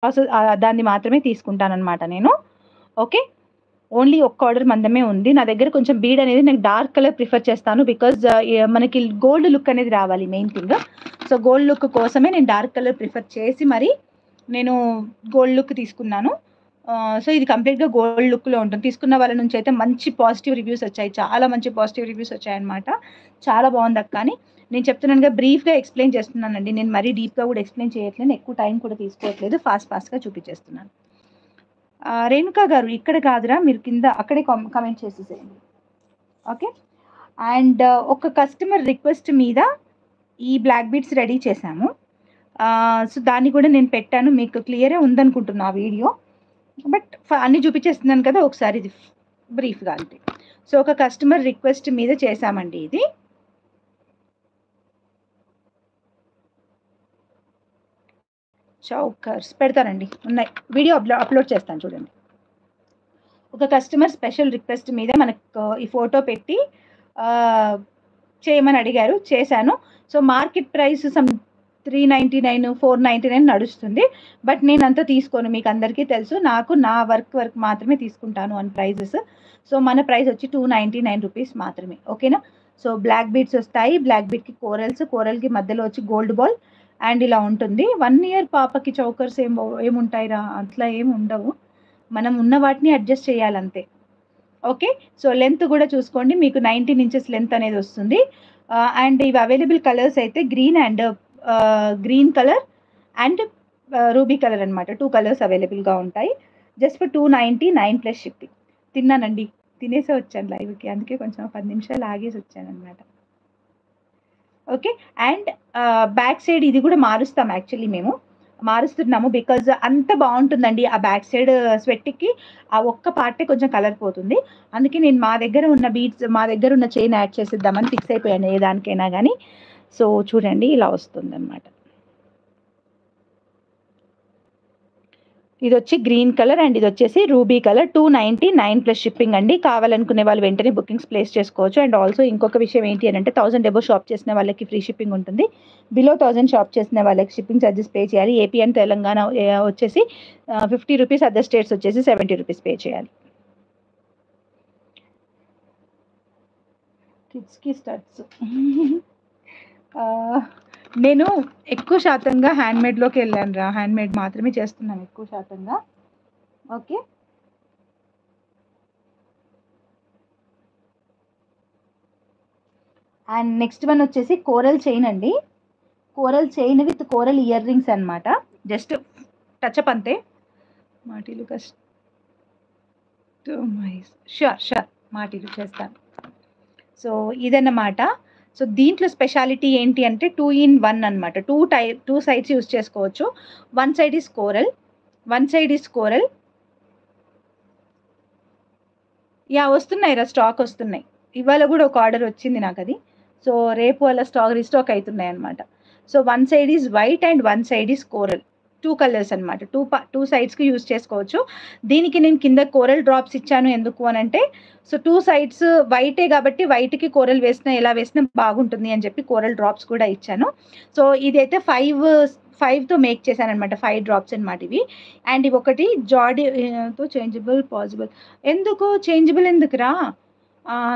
Process దాన్ని మాత్రమే తీసుకుంటాననమాట నేను. ఓకే. ఓన్లీ ఒక్క ఆర్డర్ మందమే ఉంది. నా దగ్గర కొంచెం బీడ్ అనేది నేను డార్క్ కలర్ ప్రిఫర్ చేస్తాను. బికాజ్ మనకి గోల్డ్ లుక్ అనేది రావాలి main thing. So gold look కోసమే నేను డార్క్ కలర్ ప్రిఫర్ చేసి మరి నేను గోల్డ్ లుక్ తీసుకున్నాను. సో ఇది కంప్లీట్‌గా గోల్డ్ లుక్‌లో ఉంటుంది. తీసుకున్న వాళ్ళ నుంచి అయితే మంచి పాజిటివ్ రివ్యూస్ వచ్చాయి. చాలా మంచి పాజిటివ్ రివ్యూస్ వచ్చాయన్నమాట. చాలా బాగుందక్క అని. నేను చెప్తున్నానుగా, బ్రీఫ్‌గా ఎక్స్‌ప్లెయిన్ చేస్తున్నానండి. నేను మరీ డీప్‌గా కూడా ఎక్స్‌ప్లెయిన్ చేయట్లేదు. ఎక్కువ టైం కూడా తీసుకోవట్లేదు. ఫాస్ట్‌గా చూపించేస్తున్నాను. రేణుకా గారు ఇక్కడ కాదురా, మీరు కింద అక్కడే కామెంట్ చేసేసేయండి. ఓకే. అండ్ ఒక కస్టమర్ రిక్వెస్ట్ మీద ఈ బ్లాక్ బీడ్స్ రెడీ చేశాము. సో దాన్ని కూడా నేను పెట్టాను. మీకు క్లియరే ఉందనుకుంటున్నా ఆ వీడియో. బట్ అన్నీ చూపించేస్తున్నాను కదా, ఒకసారి ఇది బ్రీఫ్‌గా అంతే. సో ఒక కస్టమర్ రిక్వెస్ట్ మీద చేశామండి ఇది. చౌకర్స్ పెడతానండి, ఉన్నాయి. వీడియో అప్లోడ్ చేస్తాను చూడండి. ఒక కస్టమర్ స్పెషల్ రిక్వెస్ట్ మీద మనకు ఈ ఫోటో పెట్టి చేయమని అడిగారు, చేశాను. సో మార్కెట్ ప్రైస్ సమ్ 399, 499 నడుస్తుంది. బట్ నేను అంతా తీసుకోను, మీకు అందరికీ తెలుసు. నాకు నా వర్క్ మాత్రమే తీసుకుంటాను అని ప్రైజెస్. సో మన ప్రైస్ వచ్చి 299 రూపీస్ మాత్రమే. ఓకేనా. సో బ్లాక్ బీడ్స్ వస్తాయి. బ్లాక్ బీడ్కి కోరల్కి మధ్యలో వచ్చి గోల్డ్ బాల్ అండ్ ఇలా ఉంటుంది. 1 year పాపకి చౌకర్స్ ఏముంటాయిరా, అట్లా ఏమి ఉండవు. మనం ఉన్న వాటిని అడ్జస్ట్ చేయాలంతే. ఓకే. సో లెంత్ కూడా చూసుకోండి, మీకు 19 ఇంచెస్ లెంత్ అనేది వస్తుంది. అండ్ ఇవి అవైలబుల్ కలర్స్ అయితే green colour and ruby colour అనమాట. 2 కలర్స్ అవైలబుల్గా ఉంటాయి. Just for 299 plus shipping. తిన్నానండి, తినేసే వచ్చాను లైవ్కి, అందుకే కొంచెం 10 నిమిషాలు ఆగేసి వచ్చాను అనమాట. ఓకే. అండ్ బ్యాక్ సైడ్ ఇది కూడా మారుస్తాం, యాక్చువల్లీ మేము మారుస్తున్నాము. బికాజ్ అంత బాగుంటుందండి ఆ బ్యాక్ సైడ్ స్వెట్కి. ఆ ఒక్క పార్టే కొంచెం కలర్ పోతుంది. అందుకే నేను మా దగ్గర ఉన్న బీడ్స్, మా దగ్గర ఉన్న చైన్ యాడ్ చేసిద్దామని ఫిక్స్ అయిపోయాను ఏ దానికైనా కానీ. సో చూడండి ఇలా వస్తుంది అనమాట. ఇది వచ్చి గ్రీన్ కలర్ అండ్ ఇది వచ్చేసి రూబీ కలర్. 299 ప్లస్ షిప్పింగ్ అండి. కావాలనుకునే వాళ్ళు వెంటనే బుకింగ్స్ ప్లేస్ చేసుకోవచ్చు. అండ్ ఆల్సో ఇంకొక విషయం ఏంటి అని అంటే, 1000 అబోవ్ షాప్ చేసిన వాళ్ళకి ఫ్రీ షిప్పింగ్ ఉంటుంది. బిలో 1000 షాప్ చేసిన వాళ్ళకి షిప్పింగ్ ఛార్జెస్ పే చేయాలి. ఏపీ అండ్ తెలంగాణ వచ్చేసి 50 రూపీస్, అదర్ స్టేట్స్ వచ్చేసి 70 రూపీస్ పే చేయాలి. కిడ్స్కి స్టడ్స్ నేను ఎక్కువ శాతంగా హ్యాండ్మేడ్లోకి వెళ్ళాను రా. హ్యాండ్మేడ్ మాత్రమే చేస్తున్నాను ఎక్కువ శాతంగా. ఓకే. అండ్ నెక్స్ట్ వన్ వచ్చేసి కోరల్ చైన్ అండి. Coral chain with coral ear rings అనమాట. జస్ట్ టచ్అప్ అంతే. మాటీలు షూర్ మాటీలు చేస్తాను. సో ఇదన్నమాట. సో దీంట్లో స్పెషాలిటీ ఏంటి అంటే 2 in 1 అనమాట. 2 సైడ్స్ యూస్ చేసుకోవచ్చు. 1 సైడ్ ఈస్ కోరల్. యా వస్తున్నాయి రా, స్టాక్ వస్తున్నాయి. ఇవాళ కూడా ఒక ఆర్డర్ వచ్చింది నాకు అది. సో రేపు అలా రీస్టాక్ అవుతున్నాయి అనమాట. So 1 side is white and 1 side is coral. 2 colours అనమాట. 2 సైడ్స్కి యూజ్ చేసుకోవచ్చు. దీనికి నేను కింద కోరల్ డ్రాప్స్ ఇచ్చాను ఎందుకు అని అంటే, సో 2 సైడ్స్ వైటే కాబట్టి వైట్కి కోరల్ వేసినా ఎలా వేసినా బాగుంటుంది అని చెప్పి కోరల్ డ్రాప్స్ కూడా ఇచ్చాను. సో ఇదైతే 5తో మేక్ చేశాను అనమాట. 5 డ్రాప్స్ అనమాట ఇవి. అండ్ ఇవి ఒకటి జాడీతో చేంజబుల్ పాసిబుల్. ఎందుకు చేంజబుల్ ఎందుకురా,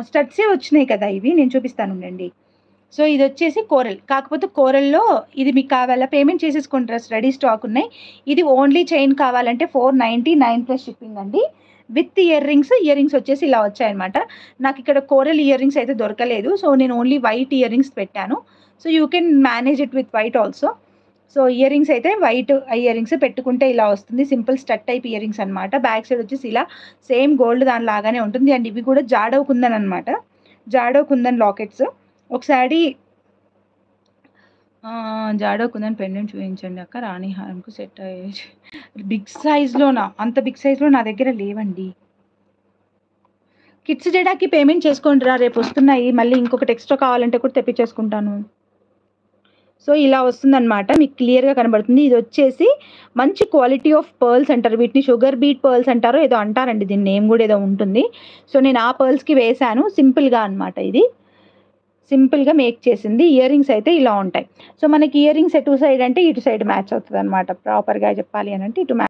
స్టడ్సే వచ్చినాయి కదా ఇవి, నేను చూపిస్తాను ఉండండి. సో ఇది వచ్చేసి కోరల్, కాకపోతే కోరల్లో ఇది మీకు కావాలా పేమెంట్ చేసేసుకుంటారా, రెడీ స్టాక్ ఉన్నాయి. ఇది ఓన్లీ చైన్ కావాలంటే 499 ప్లస్ షిప్పింగ్ అండి. విత్ ఇయర్ రింగ్స్ వచ్చేసి ఇలా వచ్చాయన్నమాట. నాకు ఇక్కడ కోరల్ ఇయర్ రింగ్స్ అయితే దొరకలేదు. సో నేను ఓన్లీ వైట్ ఇయర్ రింగ్స్ పెట్టాను. So you can manage it with white also. So ear rings అయితే వైట్ ఇయర్ రింగ్స్ పెట్టుకుంటే ఇలా వస్తుంది. Simple stud type ear rings అనమాట. బ్యాక్ సైడ్ వచ్చేసి ఇలా సేమ్ గోల్డ్ దాని లాగానే ఉంటుంది. అండ్ ఇవి కూడా జాడవ్ కుందన్ అనమాట. జాడవ్ కుందన్ లాకెట్స్. ఒకసారి జాడో కుందన్ పెండెంట్ చూపించండి అక్క, రాణి హారంకు సెట్ అయ్యే. బిగ్ సైజ్లోనా? అంత బిగ్ సైజ్లో నా దగ్గర లేవండి. కిడ్స్ జడాకి పేమెంట్ చేసుకోండి రా, రేపు వస్తున్నాయి. మళ్ళీ ఇంకొకటి ఎక్స్ట్రా కావాలంటే కూడా తెప్పించేసుకుంటాను. సో ఇలా వస్తుందన్నమాట, మీకు క్లియర్గా కనబడుతుంది. ఇది వచ్చేసి మంచి క్వాలిటీ ఆఫ్ పర్ల్స్ అంటారు వీటిని. షుగర్ బీట్ పర్ల్స్ అంటారో ఏదో అంటారండి, దీని నేమ్ కూడా ఏదో ఉంటుంది. సో నేను ఆ పర్ల్స్కి వేశాను సింపుల్గా అనమాట ఇది. సింపుల్‌గా మేక్ చేసింది. ఇయర్ రింగ్స్ అయితే ఇలా ఉంటాయి. సో, మనకి ఇయర్ రింగ్స్ ఎటు సైడ్ అంటే ఇటు సైడ్ మ్యాచ్ అవుతదనమాట. ప్రాపర్‌గా చెప్పాలి అనంటే ఇటు మ్యాచ్